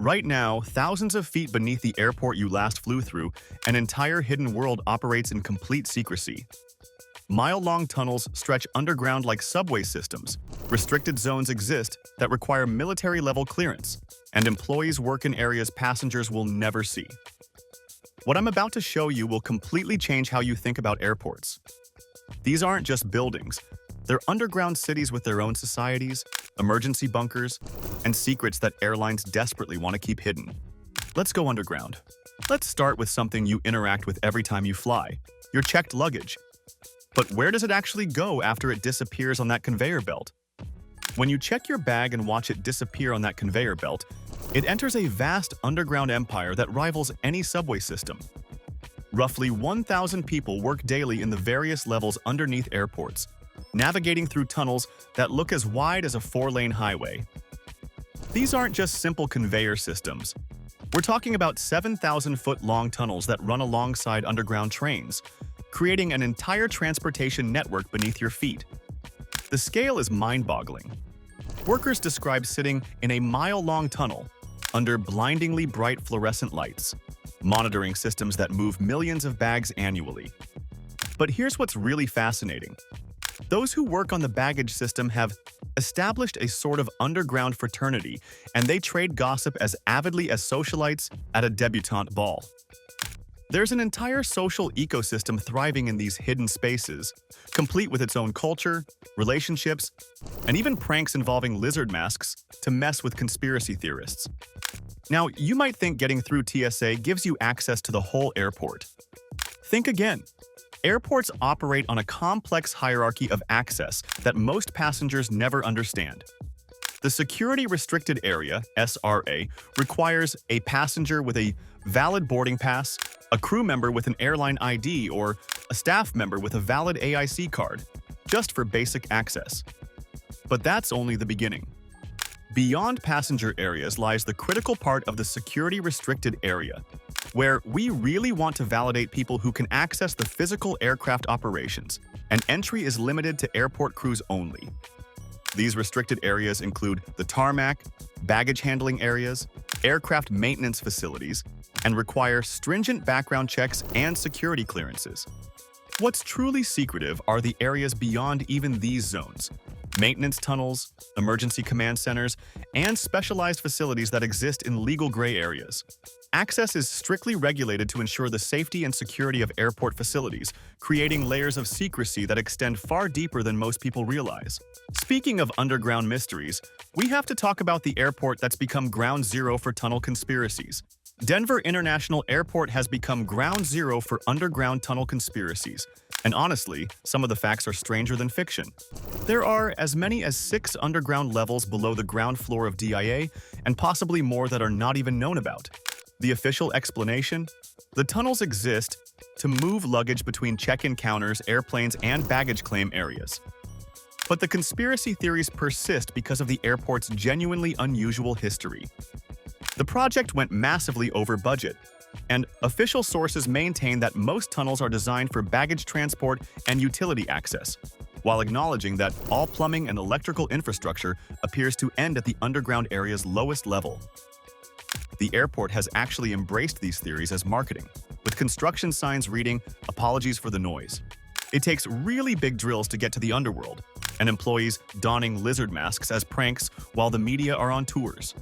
Right now, thousands of feet beneath the airport you last flew through, an entire hidden world operates in complete secrecy. Mile-long tunnels stretch underground like subway systems. Restricted zones exist that require military-level clearance, and employees work in areas passengers will never see. What I'm about to show you will completely change how you think about airports. These aren't just buildings. They're underground cities with their own societies, emergency bunkers, and secrets that airlines desperately want to keep hidden. Let's go underground. Let's start with something you interact with every time you fly, your checked luggage. But where does it actually go after it disappears on that conveyor belt? When you check your bag and watch it disappear on that conveyor belt, it enters a vast underground empire that rivals any subway system. Roughly 1,000 people work daily in the various levels underneath airports, navigating through tunnels that look as wide as a 4-lane highway. These aren't just simple conveyor systems. We're talking about 7,000-foot-long tunnels that run alongside underground trains, creating an entire transportation network beneath your feet. The scale is mind-boggling. Workers describe sitting in a mile-long tunnel under blindingly bright fluorescent lights, monitoring systems that move millions of bags annually. But here's what's really fascinating. Those who work on the baggage system have established a sort of underground fraternity, and they trade gossip as avidly as socialites at a debutante ball. There's an entire social ecosystem thriving in these hidden spaces, complete with its own culture, relationships, and even pranks involving lizard masks to mess with conspiracy theorists. Now, you might think getting through TSA gives you access to the whole airport. Think again. Airports operate on a complex hierarchy of access that most passengers never understand. The Security Restricted Area, SRA, requires a passenger with a valid boarding pass, a crew member with an airline ID, or a staff member with a valid AIC card, just for basic access. But that's only the beginning. Beyond passenger areas lies the critical part of the Security Restricted Area, where we really want to validate people who can access the physical aircraft operations, and entry is limited to airport crews only. These restricted areas include the tarmac, baggage handling areas, aircraft maintenance facilities, and require stringent background checks and security clearances. What's truly secretive are the areas beyond even these zones: maintenance tunnels, emergency command centers, and specialized facilities that exist in legal gray areas. Access is strictly regulated to ensure the safety and security of airport facilities, creating layers of secrecy that extend far deeper than most people realize. Speaking of underground mysteries, we have to talk about the airport that's become ground zero for tunnel conspiracies. Denver International Airport has become ground zero for underground tunnel conspiracies. And honestly, some of the facts are stranger than fiction. There are as many as 6 underground levels below the ground floor of DIA, and possibly more that are not even known about. The official explanation? The tunnels exist to move luggage between check-in counters, airplanes, and baggage claim areas. But the conspiracy theories persist because of the airport's genuinely unusual history. The project went massively over budget, and official sources maintain that most tunnels are designed for baggage transport and utility access, while acknowledging that all plumbing and electrical infrastructure appears to end at the underground area's lowest level. The airport has actually embraced these theories as marketing, with construction signs reading, "Apologies for the noise." It takes really big drills to get to the underworld, and employees donning lizard masks as pranks while the media are on tours.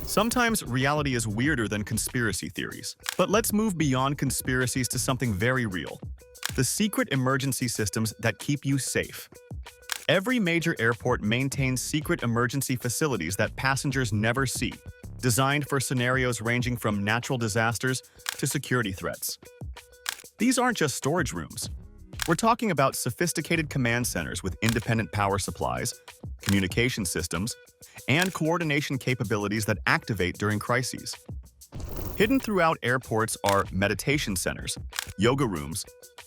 Sometimes reality is weirder than conspiracy theories. But let's move beyond conspiracies to something very real: the secret emergency systems that keep you safe. Every major airport maintains secret emergency facilities that passengers never see, designed for scenarios ranging from natural disasters to security threats. These aren't just storage rooms. We're talking about sophisticated command centers with independent power supplies, communication systems, and coordination capabilities that activate during crises. Hidden throughout airports are meditation centers, yoga rooms,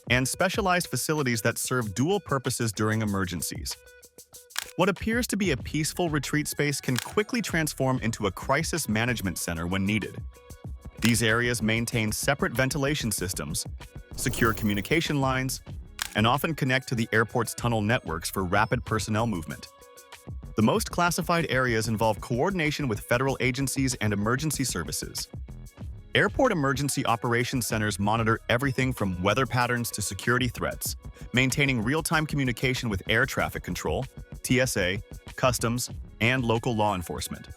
and specialized facilities that serve dual purposes during emergencies. What appears to be a peaceful retreat space can quickly transform into a crisis management center when needed. These areas maintain separate ventilation systems, secure communication lines, and often connect to the airport's tunnel networks for rapid personnel movement. The most classified areas involve coordination with federal agencies and emergency services. Airport emergency operations centers monitor everything from weather patterns to security threats, maintaining real-time communication with air traffic control, TSA, customs, and local law enforcement.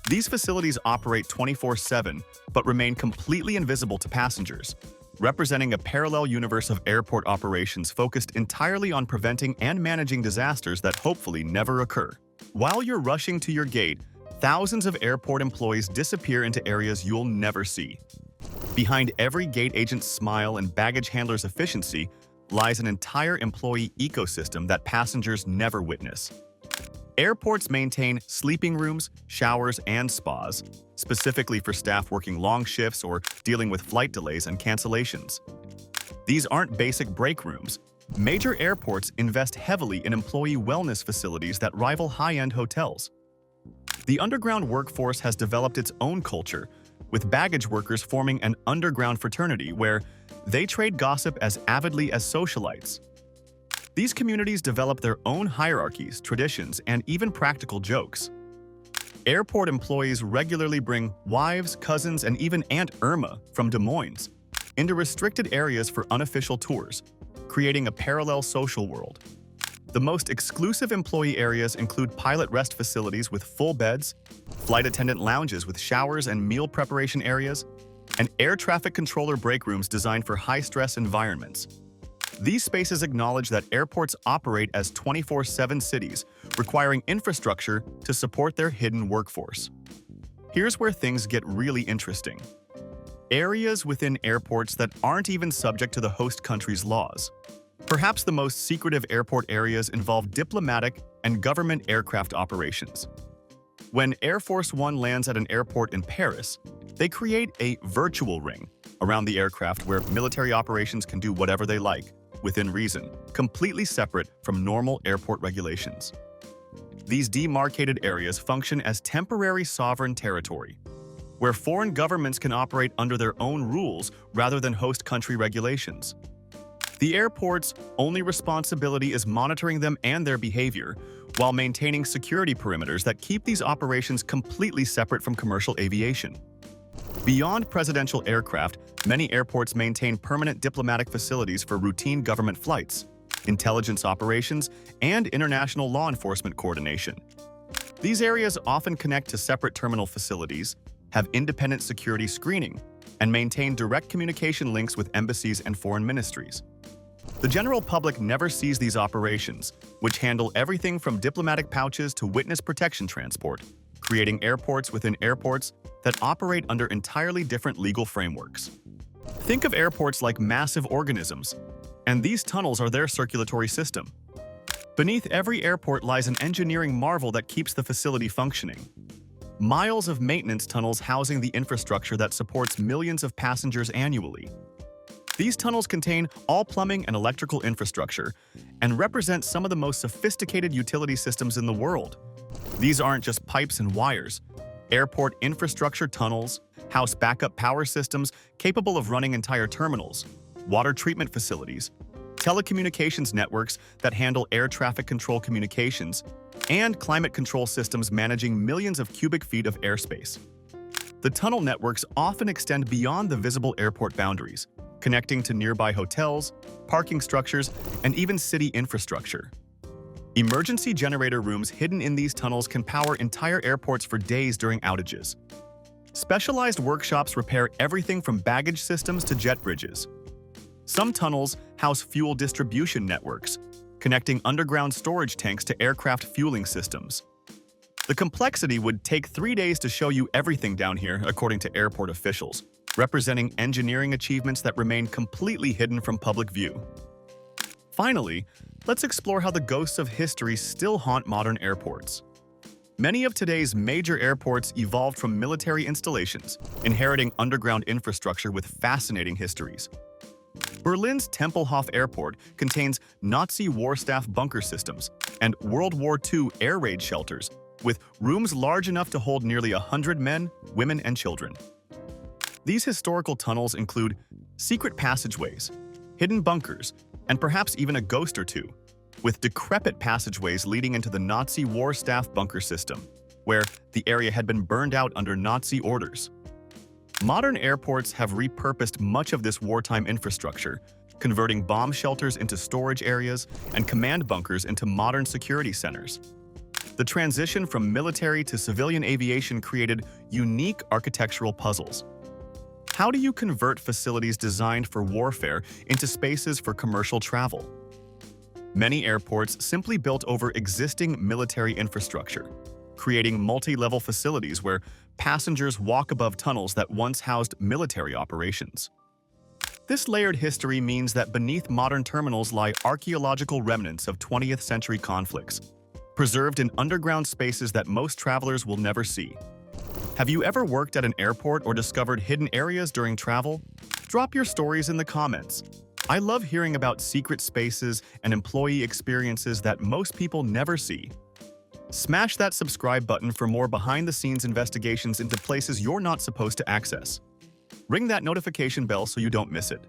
These facilities operate 24/7 but remain completely invisible to passengers, representing a parallel universe of airport operations focused entirely on preventing and managing disasters that hopefully never occur. While you're rushing to your gate, thousands of airport employees disappear into areas you'll never see. Behind every gate agent's smile and baggage handler's efficiency lies an entire employee ecosystem that passengers never witness. Airports maintain sleeping rooms, showers, and spas, specifically for staff working long shifts or dealing with flight delays and cancellations. These aren't basic break rooms. Major airports invest heavily in employee wellness facilities that rival high-end hotels. The underground workforce has developed its own culture, with baggage workers forming an underground fraternity where they trade gossip as avidly as socialites. These communities develop their own hierarchies, traditions, and even practical jokes. Airport employees regularly bring wives, cousins, and even Aunt Irma from Des Moines into restricted areas for unofficial tours, creating a parallel social world. The most exclusive employee areas include pilot rest facilities with full beds, flight attendant lounges with showers and meal preparation areas, and air traffic controller break rooms designed for high-stress environments. These spaces acknowledge that airports operate as 24/7 cities, requiring infrastructure to support their hidden workforce. Here's where things get really interesting. Areas within airports that aren't even subject to the host country's laws. Perhaps the most secretive airport areas involve diplomatic and government aircraft operations. When Air Force One lands at an airport in Paris, they create a virtual ring around the aircraft where military operations can do whatever they like, within reason, completely separate from normal airport regulations. These demarcated areas function as temporary sovereign territory, where foreign governments can operate under their own rules rather than host country regulations. The airport's only responsibility is monitoring them and their behavior, while maintaining security perimeters that keep these operations completely separate from commercial aviation. Beyond presidential aircraft, many airports maintain permanent diplomatic facilities for routine government flights, intelligence operations, and international law enforcement coordination. These areas often connect to separate terminal facilities, have independent security screening, and maintain direct communication links with embassies and foreign ministries. The general public never sees these operations, which handle everything from diplomatic pouches to witness protection transport, creating airports within airports that operate under entirely different legal frameworks. Think of airports like massive organisms, and these tunnels are their circulatory system. Beneath every airport lies an engineering marvel that keeps the facility functioning. Miles of maintenance tunnels housing the infrastructure that supports millions of passengers annually. These tunnels contain all plumbing and electrical infrastructure and represent some of the most sophisticated utility systems in the world. These aren't just pipes and wires. Airport infrastructure tunnels house backup power systems capable of running entire terminals, water treatment facilities, telecommunications networks that handle air traffic control communications, and climate control systems managing millions of cubic feet of airspace. The tunnel networks often extend beyond the visible airport boundaries, connecting to nearby hotels, parking structures, and even city infrastructure. Emergency generator rooms hidden in these tunnels can power entire airports for days during outages. Specialized workshops repair everything from baggage systems to jet bridges. Some tunnels house fuel distribution networks, connecting underground storage tanks to aircraft fueling systems. The complexity would take 3 days to show you everything down here, according to airport officials, representing engineering achievements that remain completely hidden from public view. Finally, let's explore how the ghosts of history still haunt modern airports. Many of today's major airports evolved from military installations, inheriting underground infrastructure with fascinating histories. Berlin's Tempelhof Airport contains Nazi war staff bunker systems and World War II air raid shelters, with rooms large enough to hold nearly 100 men, women, and children. These historical tunnels include secret passageways, hidden bunkers, and perhaps even a ghost or two. with decrepit passageways leading into the Nazi war staff bunker system, where the area had been burned out under Nazi orders. Modern airports have repurposed much of this wartime infrastructure, converting bomb shelters into storage areas and command bunkers into modern security centers. The transition from military to civilian aviation created unique architectural puzzles. How do you convert facilities designed for warfare into spaces for commercial travel? Many airports simply built over existing military infrastructure, creating multi-level facilities where passengers walk above tunnels that once housed military operations. This layered history means that beneath modern terminals lie archaeological remnants of 20th century conflicts, preserved in underground spaces that most travelers will never see. Have you ever worked at an airport or discovered hidden areas during travel? Drop your stories in the comments. I love hearing about secret spaces and employee experiences that most people never see. Smash that subscribe button for more behind-the-scenes investigations into places you're not supposed to access. Ring that notification bell so you don't miss it.